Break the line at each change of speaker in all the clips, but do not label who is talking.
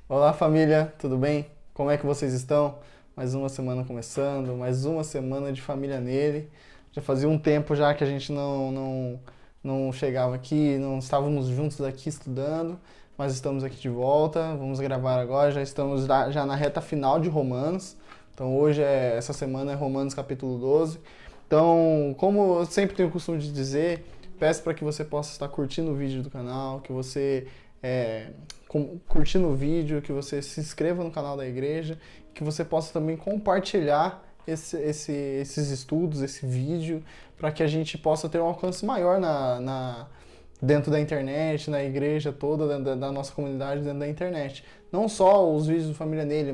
Olá família, tudo bem? Como é que vocês estão? Mais uma semana começando, mais uma semana de família nele. Já fazia um tempo já que a gente não chegava aqui, não estávamos juntos aqui estudando, mas estamos aqui de volta. Vamos gravar agora, já estamos já na reta final de Romanos. Então hoje essa semana é Romanos capítulo 12. Então, como eu sempre tenho o costume de dizer, peço para que você possa estar curtindo o vídeo do canal, que você é, curtindo o vídeo, que você se inscreva no canal da igreja, que você possa também compartilhar esses estudos, esse vídeo, para que a gente possa ter um alcance maior dentro da internet, na igreja toda, dentro da nossa comunidade, dentro da internet. Não só os vídeos do Família Nele,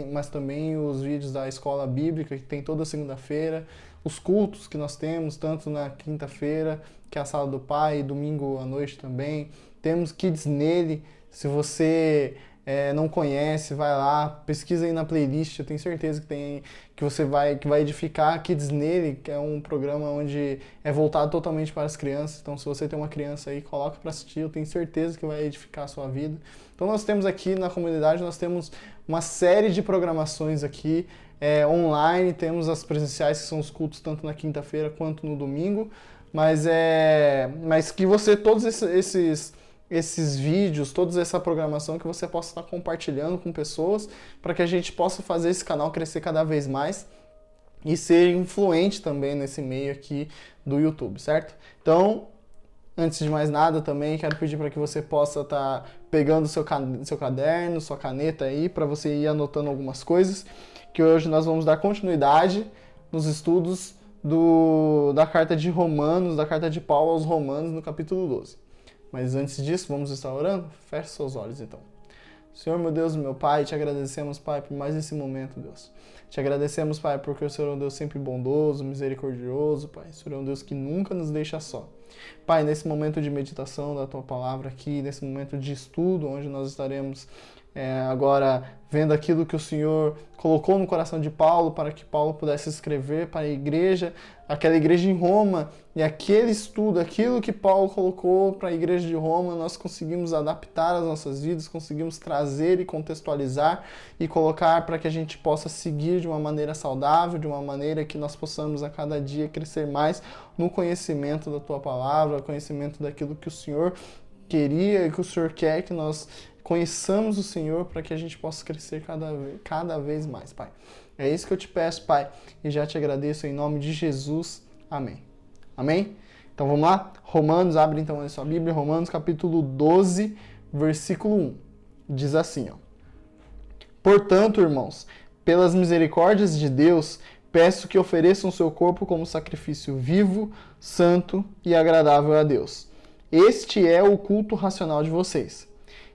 mas também os vídeos da Escola Bíblica, que tem toda segunda-feira, os cultos que nós temos, tanto na quinta-feira, que é a Sala do Pai, e domingo à noite também. Temos Kids Nele. Se você não conhece, vai lá, pesquisa aí na playlist. Eu tenho certeza que vai edificar. Kids Nele, que é um programa onde é voltado totalmente para as crianças. Então, se você tem uma criança aí, coloca para assistir. Eu tenho certeza que vai edificar a sua vida. Então, nós temos aqui na comunidade, nós temos uma série de programações aqui online. Temos as presenciais, que são os cultos tanto na quinta-feira quanto no domingo. Mas que você, todos esses vídeos, toda essa programação, que você possa estar compartilhando com pessoas, para que a gente possa fazer esse canal crescer cada vez mais e ser influente também nesse meio aqui do YouTube, certo? Então, antes de mais nada também, quero pedir para que você possa estar pegando seu caderno, sua caneta aí, para você ir anotando algumas coisas, que hoje nós vamos dar continuidade nos estudos da carta de Romanos, da carta de Paulo aos Romanos, no capítulo 12. Mas antes disso, vamos estar orando? Feche seus olhos então. Senhor, meu Deus, meu Pai, te agradecemos, Pai, por mais esse momento, Deus. Te agradecemos, Pai, porque o Senhor é um Deus sempre bondoso, misericordioso, Pai. O Senhor é um Deus que nunca nos deixa só. Pai, nesse momento de meditação da Tua Palavra aqui, nesse momento de estudo, onde nós estaremos agora vendo aquilo que o Senhor colocou no coração de Paulo, para que Paulo pudesse escrever para a igreja, aquela igreja em Roma, e aquele estudo, aquilo que Paulo colocou para a igreja de Roma, nós conseguimos adaptar às nossas vidas, conseguimos trazer e contextualizar e colocar para que a gente possa seguir de uma maneira saudável, de uma maneira que nós possamos a cada dia crescer mais no conhecimento da Tua Palavra, conhecimento daquilo que o Senhor queria e que o Senhor quer que nós conheçamos o Senhor, para que a gente possa crescer cada vez mais, Pai. É isso que eu te peço, Pai, e já te agradeço em nome de Jesus. Amém. Amém? Então vamos lá? Romanos, abre então a sua Bíblia, Romanos capítulo 12, versículo 1. Diz assim, ó: Portanto, irmãos, pelas misericórdias de Deus, peço que ofereçam seu corpo como sacrifício vivo, santo e agradável a Deus. Este é o culto racional de vocês.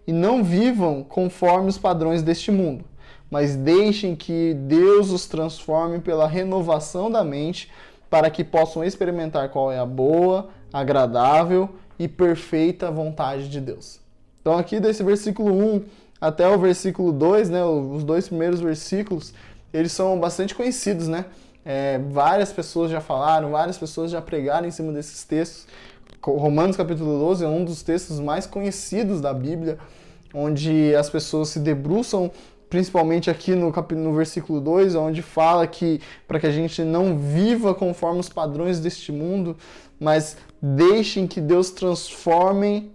E não vivam conforme os padrões deste mundo, mas deixem que Deus os transforme pela renovação da mente, para que possam experimentar qual é a boa, agradável e perfeita vontade de Deus. Então aqui desse versículo 1 até o versículo 2, né, os dois primeiros versículos, eles são bastante conhecidos, né? Várias pessoas já falaram, várias pessoas já pregaram em cima desses textos. Romanos capítulo 12 é um dos textos mais conhecidos da Bíblia, onde as pessoas se debruçam, principalmente aqui no versículo 2, onde fala que para que a gente não viva conforme os padrões deste mundo, mas deixem que Deus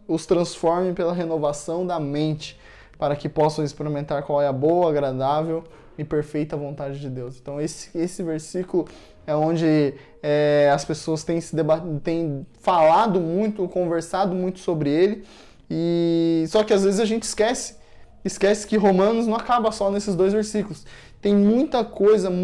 os transforme pela renovação da mente, para que possam experimentar qual é a boa, agradável e perfeita vontade de Deus. Então esse versículo é onde as pessoas têm falado muito, conversado muito sobre ele, e só que às vezes a gente esquece que Romanos não acaba só nesses dois versículos. Tem muita coisa com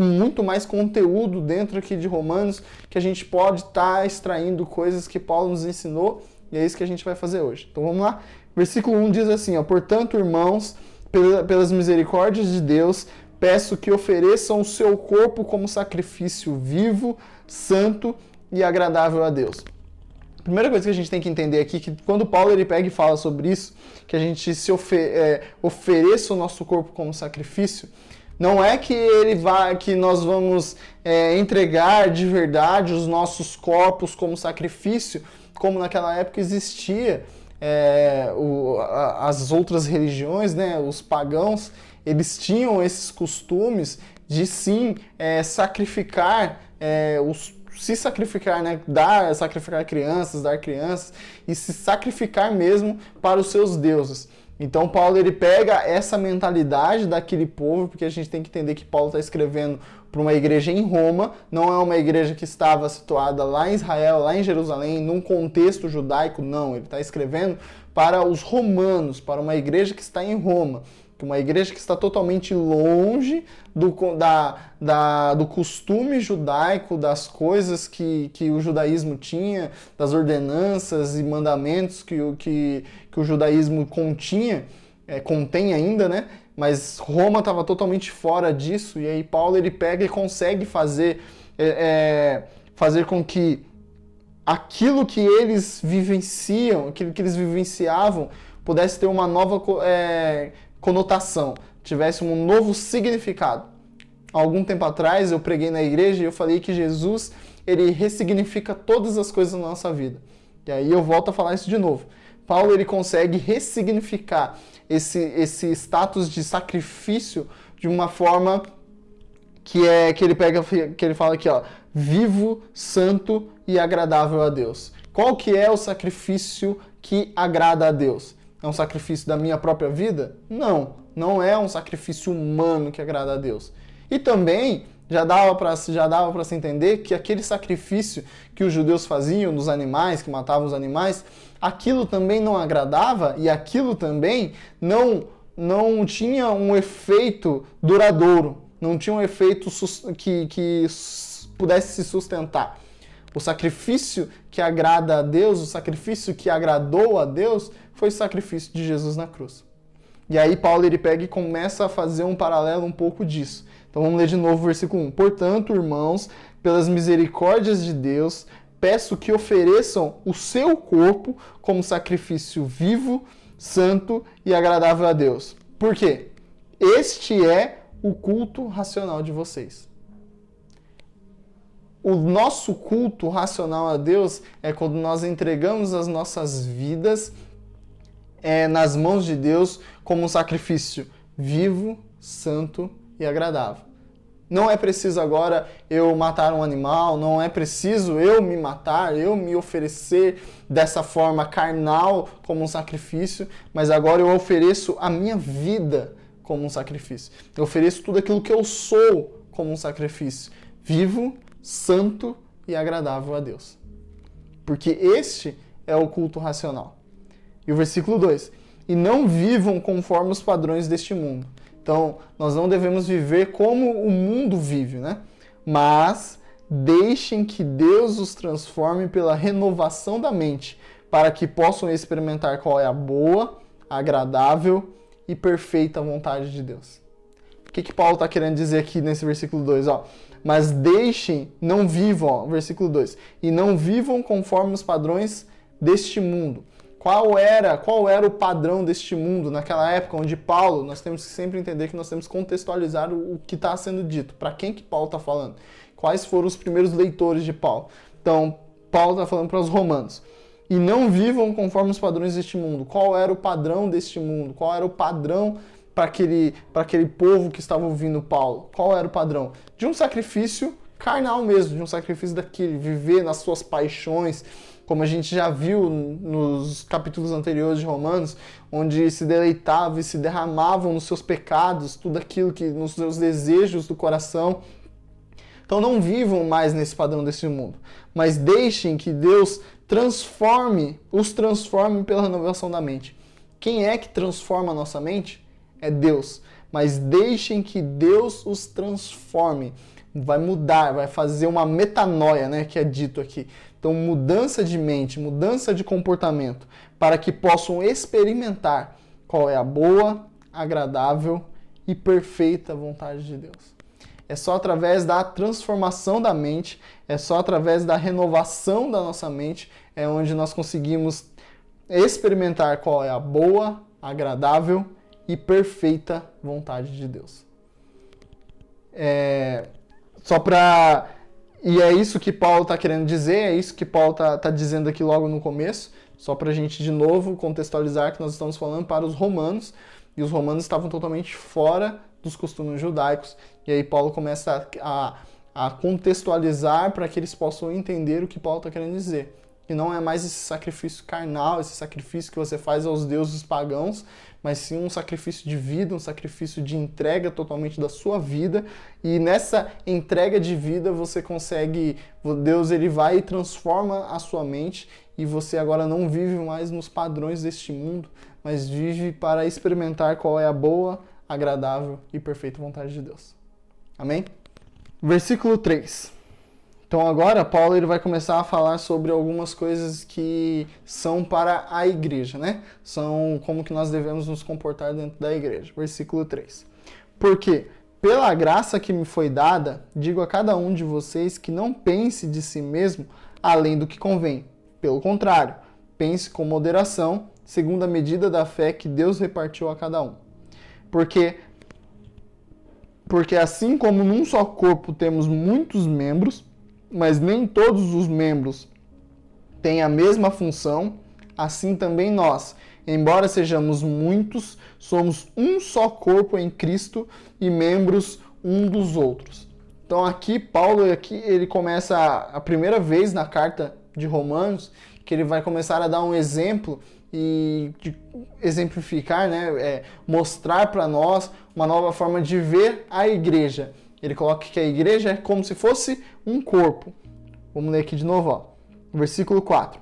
muito mais conteúdo dentro aqui de Romanos, que a gente pode estar extraindo coisas que Paulo nos ensinou, e é isso que a gente vai fazer hoje. Então vamos lá. Versículo 1 diz assim, ó: Portanto, irmãos, pelas misericórdias de Deus, peço que ofereçam o seu corpo como sacrifício vivo, santo e agradável a Deus. A primeira coisa que a gente tem que entender aqui é que quando Paulo ele pega e fala sobre isso, que a gente ofereça o nosso corpo como sacrifício, não é que nós vamos entregar de verdade os nossos corpos como sacrifício, como naquela época existia as outras religiões, né, os pagãos, eles tinham esses costumes de sim sacrificar se sacrificar, né? Sacrificar crianças, dar crianças e se sacrificar mesmo para os seus deuses. Então Paulo ele pega essa mentalidade daquele povo, porque a gente tem que entender que Paulo está escrevendo para uma igreja em Roma, não é uma igreja que estava situada lá em Israel, lá em Jerusalém, num contexto judaico, não. Ele está escrevendo para os romanos, para uma igreja que está em Roma. Uma igreja que está totalmente longe do costume judaico, das coisas que o judaísmo tinha, das ordenanças e mandamentos que o judaísmo contém ainda, né? Mas Roma estava totalmente fora disso, e aí Paulo ele pega e consegue fazer com que aquilo que eles vivenciam, aquilo que eles vivenciavam, pudesse ter uma nova conotação, tivesse um novo significado. Há algum tempo atrás eu preguei na igreja e eu falei que Jesus ele ressignifica todas as coisas na nossa vida. E aí eu volto a falar isso de novo. Paulo ele consegue ressignificar esse status de sacrifício de uma forma que ele fala aqui, ó, vivo, santo e agradável a Deus. Qual que é o sacrifício que agrada a Deus? É um sacrifício da minha própria vida? Não é um sacrifício humano que agrada a Deus. E também já dava para se entender que aquele sacrifício que os judeus faziam dos animais, que matavam os animais, aquilo também não agradava e aquilo também não tinha um efeito duradouro, não tinha um efeito que pudesse se sustentar. O sacrifício que agrada a Deus, o sacrifício que agradou a Deus, foi o sacrifício de Jesus na cruz. E aí Paulo ele pega e começa a fazer um paralelo um pouco disso. Então vamos ler de novo o versículo 1. Portanto, irmãos, pelas misericórdias de Deus, peço que ofereçam o seu corpo como sacrifício vivo, santo e agradável a Deus. Por quê? Este é o culto racional de vocês. O nosso culto racional a Deus é quando nós entregamos as nossas vidas nas mãos de Deus como um sacrifício vivo, santo e agradável. Não é preciso agora eu matar um animal, não é preciso eu me matar, eu me oferecer dessa forma carnal como um sacrifício, mas agora eu ofereço a minha vida como um sacrifício. Eu ofereço tudo aquilo que eu sou como um sacrifício vivo, santo e agradável a Deus. Porque este é o culto racional. E o versículo 2. E não vivam conforme os padrões deste mundo. Então, nós não devemos viver como o mundo vive, né? Mas deixem que Deus os transforme pela renovação da mente, para que possam experimentar qual é a boa, agradável e perfeita vontade de Deus. O que Paulo está querendo dizer aqui nesse versículo 2? Mas não vivam, versículo 2, e não vivam conforme os padrões deste mundo. Qual era o padrão deste mundo naquela época onde Paulo, nós temos que sempre entender que nós temos que contextualizar o que está sendo dito, para quem que Paulo está falando, quais foram os primeiros leitores de Paulo. Então, Paulo está falando para os romanos. E não vivam conforme os padrões deste mundo. Qual era o padrão deste mundo? Qual era o padrão para aquele povo que estava ouvindo Paulo? Qual era o padrão? De um sacrifício carnal mesmo, de um sacrifício daquele, viver nas suas paixões, como a gente já viu nos capítulos anteriores de Romanos, onde se deleitavam e se derramavam nos seus pecados, tudo aquilo nos seus desejos do coração. Então não vivam mais nesse padrão desse mundo, mas deixem que Deus os transforme pela renovação da mente. Quem é que transforma a nossa mente? É Deus. Mas deixem que Deus os transforme. Vai mudar, vai fazer uma metanoia, né, que é dito aqui. Então, mudança de mente, mudança de comportamento, para que possam experimentar qual é a boa, agradável e perfeita vontade de Deus. É só através da transformação da mente, é só através da renovação da nossa mente, é onde nós conseguimos experimentar qual é a boa, agradável e perfeita vontade de Deus. E é isso que Paulo está querendo dizer, é isso que Paulo está dizendo aqui logo no começo. Só para a gente, de novo, contextualizar que nós estamos falando para os romanos, e os romanos estavam totalmente fora dos costumes judaicos. E aí Paulo começa a contextualizar para que eles possam entender o que Paulo está querendo dizer. Que não é mais esse sacrifício carnal, esse sacrifício que você faz aos deuses pagãos, mas sim um sacrifício de vida, um sacrifício de entrega totalmente da sua vida. E nessa entrega de vida você consegue, Deus ele vai e transforma a sua mente, e você agora não vive mais nos padrões deste mundo, mas vive para experimentar qual é a boa, agradável e perfeita vontade de Deus. Amém? Versículo 3. Então agora Paulo ele vai começar a falar sobre algumas coisas que são para a igreja, né? São como que nós devemos nos comportar dentro da igreja. Versículo 3. Porque, pela graça que me foi dada, digo a cada um de vocês que não pense de si mesmo além do que convém. Pelo contrário, pense com moderação, segundo a medida da fé que Deus repartiu a cada um. Porque assim como num só corpo temos muitos membros, mas nem todos os membros têm a mesma função, assim também nós, embora sejamos muitos, somos um só corpo em Cristo e membros um dos outros. Então aqui, Paulo, ele começa a primeira vez na carta de Romanos, que ele vai começar a dar um exemplo e de exemplificar, né, mostrar para nós uma nova forma de ver a igreja. Ele coloca que a igreja é como se fosse um corpo. Vamos ler aqui de novo, ó. Versículo 4.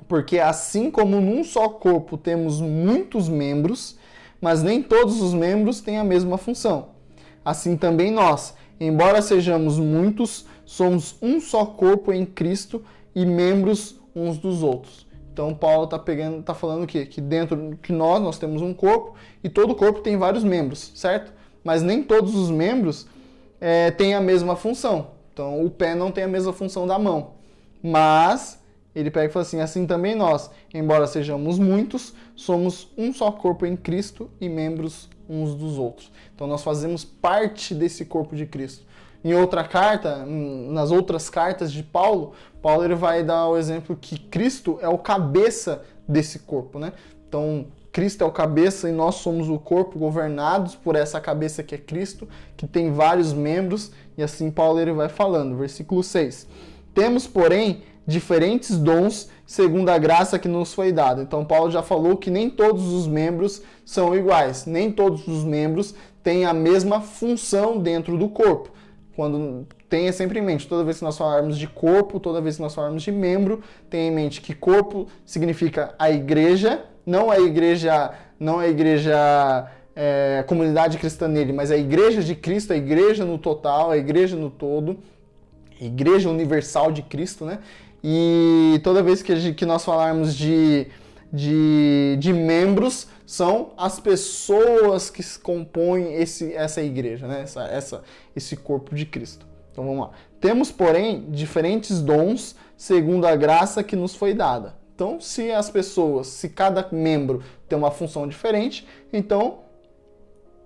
Porque assim como num só corpo temos muitos membros, mas nem todos os membros têm a mesma função. Assim também nós, embora sejamos muitos, somos um só corpo em Cristo e membros uns dos outros. Então Paulo está falando o quê? Que dentro de nós temos um corpo e todo corpo tem vários membros, certo? Mas nem todos os membros têm a mesma função. Então o pé não tem a mesma função da mão. Mas ele pega e fala assim também nós, embora sejamos muitos, somos um só corpo em Cristo e membros uns dos outros. Então nós fazemos parte desse corpo de Cristo. Em outra carta, nas outras cartas de Paulo ele vai dar o exemplo que Cristo é o cabeça desse corpo, né? Então, Cristo é o cabeça e nós somos o corpo, governados por essa cabeça que é Cristo, que tem vários membros, e assim Paulo ele vai falando. Versículo 6. Temos, porém, diferentes dons segundo a graça que nos foi dada. Então, Paulo já falou que nem todos os membros são iguais, nem todos os membros têm a mesma função dentro do corpo. Quando tenha sempre em mente, toda vez que nós falarmos de corpo, toda vez que nós falarmos de membro, tenha em mente que corpo significa a igreja, não a igreja comunidade cristã nele, mas a igreja de Cristo, a igreja no total, a igreja no todo, a igreja universal de Cristo, né? E toda vez que nós falarmos de membros, são as pessoas que compõem essa igreja, né? Esse corpo de Cristo. Então vamos lá. Temos, porém, diferentes dons segundo a graça que nos foi dada. Então, se cada membro tem uma função diferente, então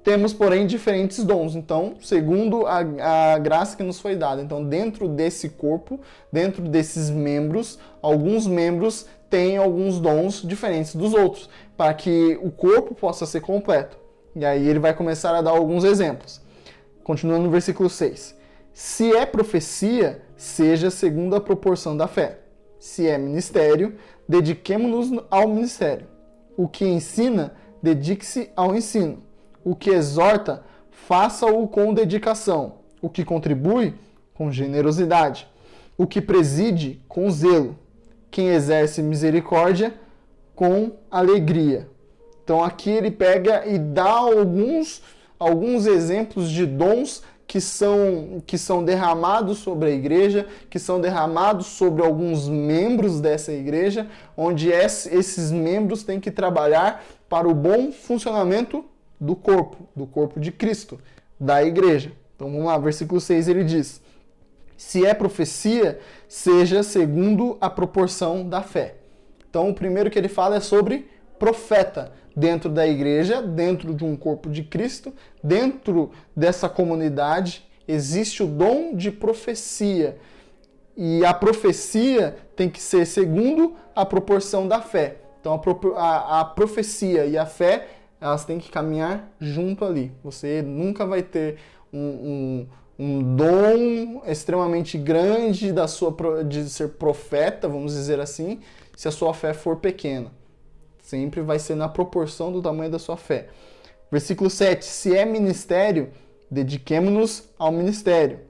temos, porém, diferentes dons. Então, segundo a graça que nos foi dada. Então, dentro desse corpo, dentro desses membros, alguns membros têm alguns dons diferentes dos outros, para que o corpo possa ser completo. E aí ele vai começar a dar alguns exemplos. Continuando no versículo 6. Se é profecia, seja segundo a proporção da fé. Se é ministério, dediquemo-nos ao ministério. O que ensina, dedique-se ao ensino. O que exorta, faça-o com dedicação. O que contribui, com generosidade. O que preside, com zelo. Quem exerce misericórdia, com alegria. Então aqui ele pega e dá alguns exemplos de dons que são derramados sobre a igreja, que são derramados sobre alguns membros dessa igreja, onde esses membros têm que trabalhar para o bom funcionamento do corpo de Cristo, da igreja. Então vamos lá, versículo 6 ele diz: se é profecia, seja segundo a proporção da fé. Então o primeiro que ele fala é sobre profeta. Dentro da igreja, dentro de um corpo de Cristo, dentro dessa comunidade, existe o dom de profecia. E a profecia tem que ser segundo a proporção da fé. Então a profecia e a fé, elas têm que caminhar junto ali. Você nunca vai ter um dom extremamente grande de ser profeta, vamos dizer assim, se a sua fé for pequena. Sempre vai ser na proporção do tamanho da sua fé. Versículo 7. Se é ministério, dediquemo-nos ao ministério.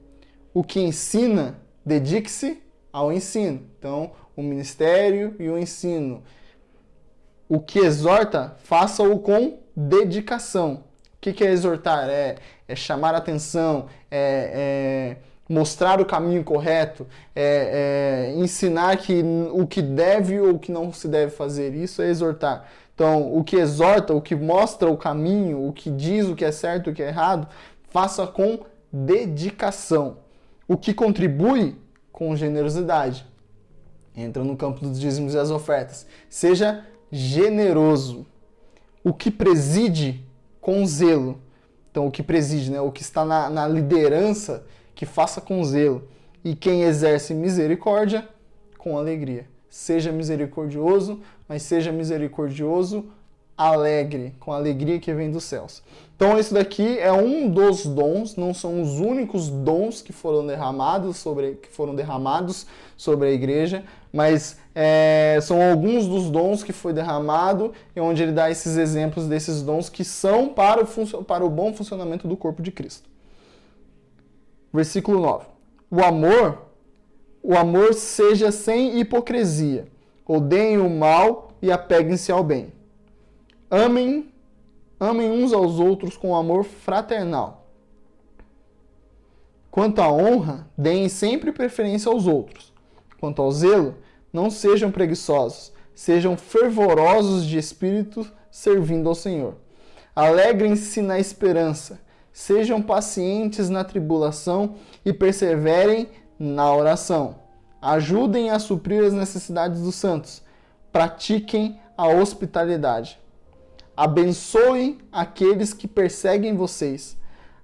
O que ensina, dedique-se ao ensino. Então, o ministério e o ensino. O que exorta, faça-o com dedicação. O que é exortar? É chamar a atenção, mostrar o caminho correto, ensinar o que deve ou o que não se deve fazer. Isso é exortar. Então, o que exorta, o que mostra o caminho, o que diz o que é certo e o que é errado, faça com dedicação. O que contribui, com generosidade. Entra no campo dos dízimos e as ofertas. Seja generoso. O que preside, com zelo. Então, o que preside, né? O que está na liderança, que faça com zelo. E quem exerce misericórdia, com alegria. Seja misericordioso, mas seja misericordioso alegre, com a alegria que vem dos céus. Então, isso daqui é um dos dons, não são os únicos dons que foram derramados sobre a igreja, mas são alguns dos dons que foi derramado e onde ele dá esses exemplos desses dons que são para o bom funcionamento do corpo de Cristo. Versículo 9. O amor seja sem hipocrisia. Odeiem o mal e apeguem-se ao bem. Amem uns aos outros com amor fraternal. Quanto à honra, deem sempre preferência aos outros. Quanto ao zelo, não sejam preguiçosos, sejam fervorosos de espírito, servindo ao Senhor. Alegrem-se na esperança, sejam pacientes na tribulação e perseverem na oração. Ajudem a suprir as necessidades dos santos. Pratiquem a hospitalidade. Abençoem aqueles que perseguem vocês.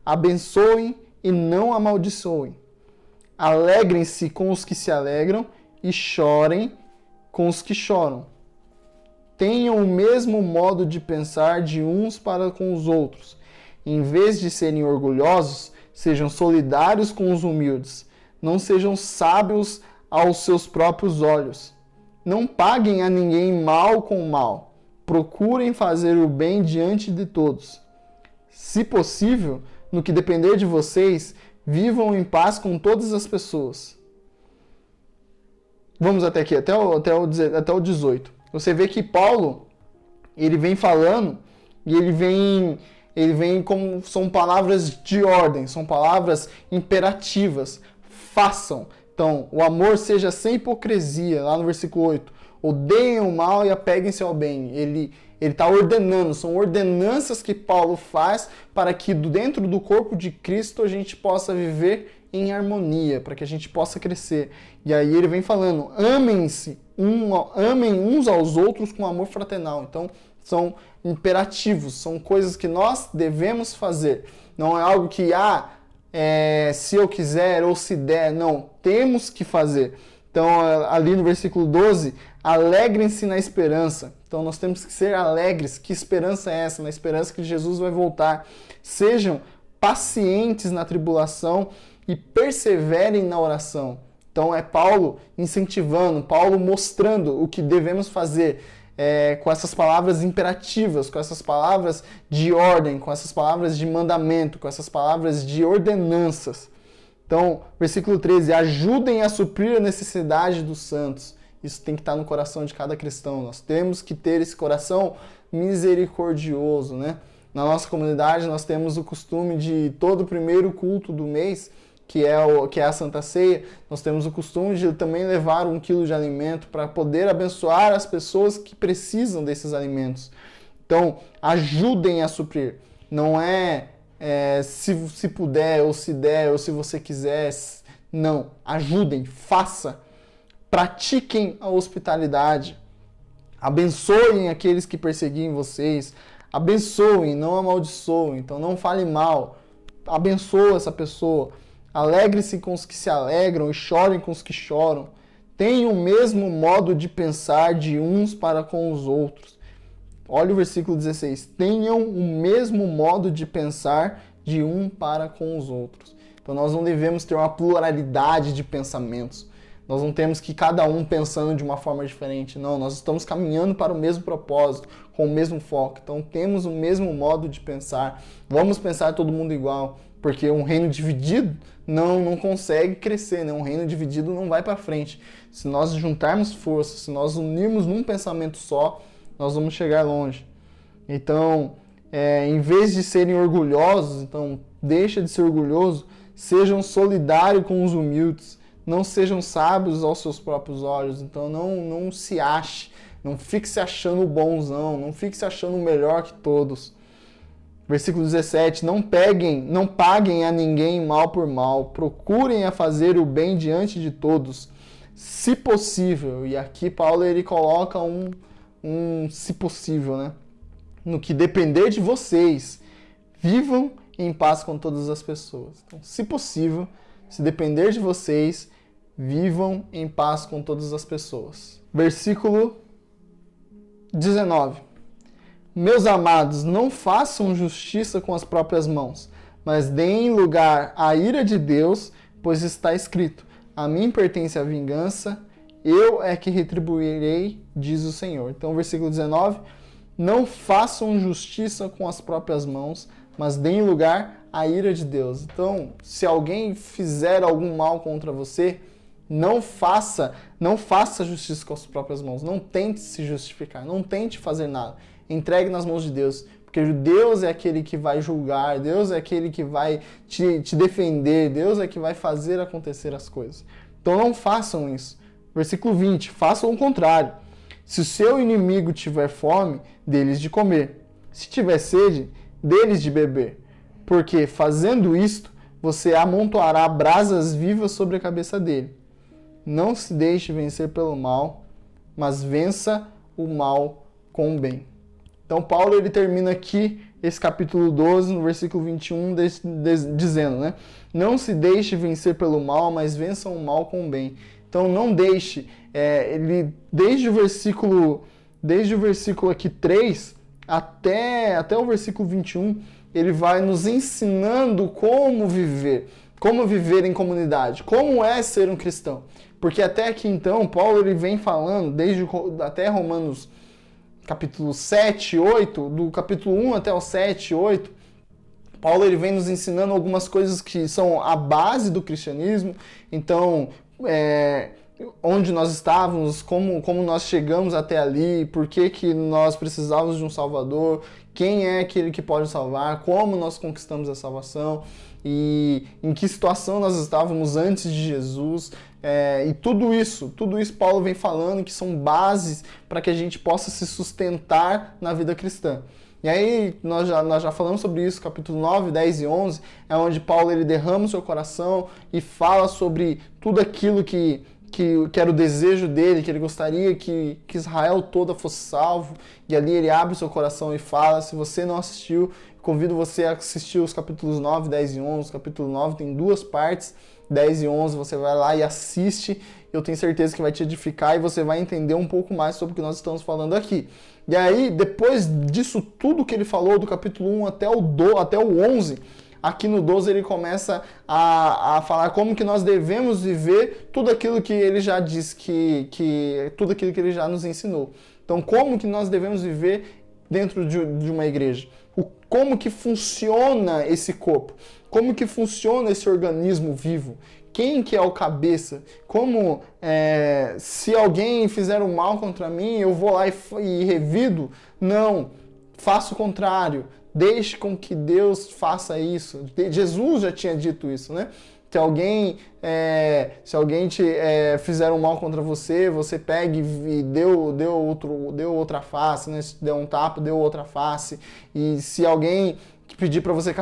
Abençoem e não amaldiçoem. Alegrem-se com os que se alegram e chorem com os que choram. Tenham o mesmo modo de pensar de uns para com os outros. Em vez de serem orgulhosos, sejam solidários com os humildes. Não sejam sábios aos seus próprios olhos. Não paguem a ninguém mal com mal. Procurem fazer o bem diante de todos. Se possível, no que depender de vocês, vivam em paz com todas as pessoas. Vamos até aqui, até o 18. Você vê que Paulo, ele vem falando e ele vem como são palavras de ordem, são palavras imperativas. Façam. Então, o amor seja sem hipocrisia, lá no versículo 8. Odeiem o mal e apeguem-se ao bem. Ele está ordenando, são ordenanças que Paulo faz para que dentro do corpo de Cristo a gente possa viver em harmonia, para que a gente possa crescer. E aí ele vem falando, amem uns aos outros com amor fraternal. Então, são imperativos, são coisas que nós devemos fazer. Não é algo que, se eu quiser ou se der, não, temos que fazer. Então, ali no versículo 12, alegrem-se na esperança. Então, nós temos que ser alegres. Que esperança é essa? Na esperança que Jesus vai voltar. Sejam pacientes na tribulação e perseverem na oração. Então, é Paulo incentivando, Paulo mostrando o que devemos fazer com essas palavras imperativas, com essas palavras de ordem, com essas palavras de mandamento, com essas palavras de ordenanças. Então, versículo 13, ajudem a suprir a necessidade dos santos. Isso tem que estar no coração de cada cristão. Nós temos que ter esse coração misericordioso, né? Na nossa comunidade, nós temos o costume de todo o primeiro culto do mês, que é a Santa Ceia, nós temos o costume de também levar 1 quilo de alimento para poder abençoar as pessoas que precisam desses alimentos. Então, ajudem a suprir. Não se puder, ou se der, ou se você quiser. Não, ajudem, faça. Pratiquem a hospitalidade. Abençoem aqueles que perseguem vocês. Abençoem, não amaldiçoem. Então, não fale mal. Abençoa essa pessoa. Alegre-se com os que se alegram e chorem com os que choram. tenham o mesmo modo de pensar de uns para com os outros. Olha o versículo 16. Tenham o mesmo modo de pensar de um para com os outros. Então nós não devemos ter uma pluralidade de pensamentos. Nós não temos que cada um pensando de uma forma diferente. Não, nós estamos caminhando para o mesmo propósito, com o mesmo foco. Então temos o mesmo modo de pensar. Vamos pensar todo mundo igual, porque um reino dividido não consegue crescer, né? Um reino dividido não vai para frente. Se nós juntarmos forças, se nós unirmos num pensamento só, nós vamos chegar longe. Então, em vez de serem orgulhosos, então deixa de ser orgulhoso, sejam solidários com os humildes. Não sejam sábios aos seus próprios olhos. Então não se ache, não fique se achando bonzão, não fique se achando o melhor que todos. Versículo 17, não paguem a ninguém mal por mal, procurem a fazer o bem diante de todos, se possível. E aqui Paulo ele coloca um se possível, né? No que depender de vocês, vivam em paz com todas as pessoas. Então, se possível, se depender de vocês, vivam em paz com todas as pessoas. Versículo 19. Meus amados, não façam justiça com as próprias mãos, mas deem lugar à ira de Deus, pois está escrito: a mim pertence a vingança, eu é que retribuirei, diz o Senhor. Então, versículo 19. Não façam justiça com as próprias mãos, mas deem lugar à ira de Deus. Então, se alguém fizer algum mal contra você, não faça justiça com as próprias mãos. Não tente se justificar, não tente fazer nada. Entregue nas mãos de Deus, porque Deus é aquele que vai julgar, Deus é aquele que vai te defender, Deus é que vai fazer acontecer as coisas. Então não façam isso. Versículo 20, façam o contrário. Se o seu inimigo tiver fome, dê-lhes de comer. Se tiver sede, dê-lhes de beber. Porque fazendo isto, você amontoará brasas vivas sobre a cabeça dele. Não se deixe vencer pelo mal, mas vença o mal com o bem. Então Paulo ele termina aqui esse capítulo 12, no versículo 21, dizendo, né? Não se deixe vencer pelo mal, mas vença o mal com o bem. Então não deixe, ele desde o versículo aqui 3 até o versículo 21, ele vai nos ensinando como viver em comunidade, como é ser um cristão. Porque até aqui então, Paulo ele vem falando, até Romanos capítulo 7, 8, do capítulo 1 até o 7, 8, Paulo ele vem nos ensinando algumas coisas que são a base do cristianismo. Então, onde nós estávamos, como nós chegamos até ali, por que nós precisávamos de um Salvador, quem é aquele que pode salvar, como nós conquistamos a salvação e em que situação nós estávamos antes de Jesus. E tudo isso Paulo vem falando que são bases para que a gente possa se sustentar na vida cristã. E aí nós já falamos sobre isso, capítulo 9, 10 e 11, é onde Paulo ele derrama o seu coração e fala sobre tudo aquilo que era o desejo dele, que ele gostaria que Israel toda fosse salvo. E ali ele abre o seu coração e fala. Se você não assistiu, convido você a assistir os capítulos 9, 10 e 11. O capítulo 9 tem 2 partes, 10 e 11, você vai lá e assiste. Eu tenho certeza que vai te edificar e você vai entender um pouco mais sobre o que nós estamos falando aqui. E aí, depois disso tudo que ele falou, do capítulo 1 até o 11, aqui no 12 ele começa a falar como que nós devemos viver tudo aquilo que ele já disse, tudo aquilo que ele já nos ensinou. Então, como que nós devemos viver dentro de uma igreja? Como que funciona esse corpo? Como que funciona esse organismo vivo? Quem que é o cabeça? Como, se alguém fizer um mal contra mim, eu vou lá e revido? Não, faça o contrário. Deixe com que Deus faça isso. Jesus já tinha dito isso, né? Se alguém fizer um mal contra você, você pegue e deu outra face, né? Se deu um tapa, deu outra face. E se alguém pedir para você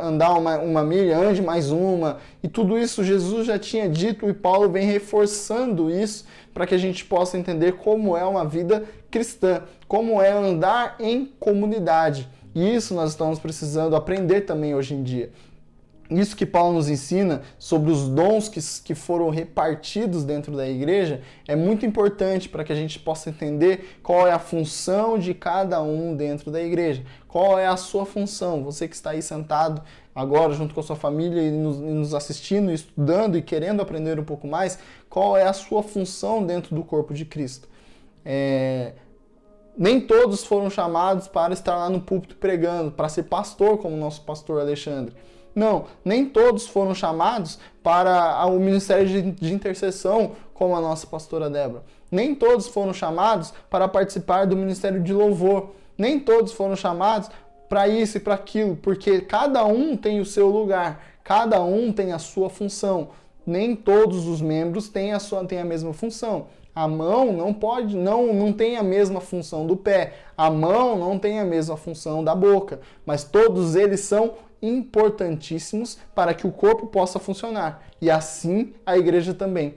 andar uma milha, ande mais uma. E tudo isso Jesus já tinha dito e Paulo vem reforçando isso para que a gente possa entender como é uma vida cristã, como é andar em comunidade. E isso nós estamos precisando aprender também hoje em dia. isso que Paulo nos ensina sobre os dons que foram repartidos dentro da igreja é muito importante para que a gente possa entender qual é a função de cada um dentro da igreja. Qual é a sua função? Você que está aí sentado agora junto com a sua família e nos assistindo, estudando e querendo aprender um pouco mais, qual é a sua função dentro do corpo de Cristo? Nem todos foram chamados para estar lá no púlpito pregando, para ser pastor como o nosso pastor Alexandre. Não, nem todos foram chamados para o ministério de intercessão, como a nossa pastora Débora. Nem todos foram chamados para participar do ministério de louvor. Nem todos foram chamados para isso e para aquilo, porque cada um tem o seu lugar, cada um tem a sua função. Nem todos os membros têm a mesma função. A mão não tem a mesma função do pé. A mão não tem a mesma função da boca. Mas todos eles são importantíssimos para que o corpo possa funcionar. E assim a igreja também.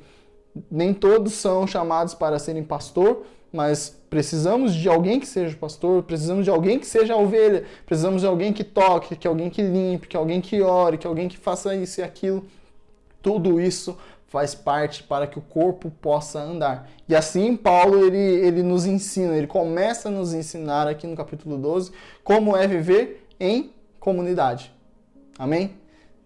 Nem todos são chamados para serem pastor, mas precisamos de alguém que seja pastor, precisamos de alguém que seja a ovelha, precisamos de alguém que toque, que alguém que limpe, que alguém que ore, que alguém que faça isso e aquilo. Tudo isso faz parte para que o corpo possa andar. E assim Paulo ele nos ensina, ele começa a nos ensinar aqui no capítulo 12 como é viver em comunidade. Amém?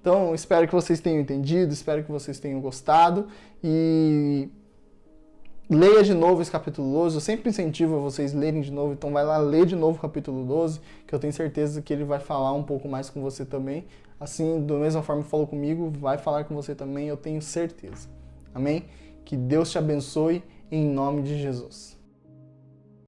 Então, espero que vocês tenham entendido, espero que vocês tenham gostado e leia de novo esse capítulo 12. Eu sempre incentivo a vocês lerem de novo, então vai lá ler de novo o capítulo 12, que eu tenho certeza que ele vai falar um pouco mais com você também. Assim, da mesma forma que falou comigo, vai falar com você também, eu tenho certeza. Amém? Que Deus te abençoe em nome de Jesus.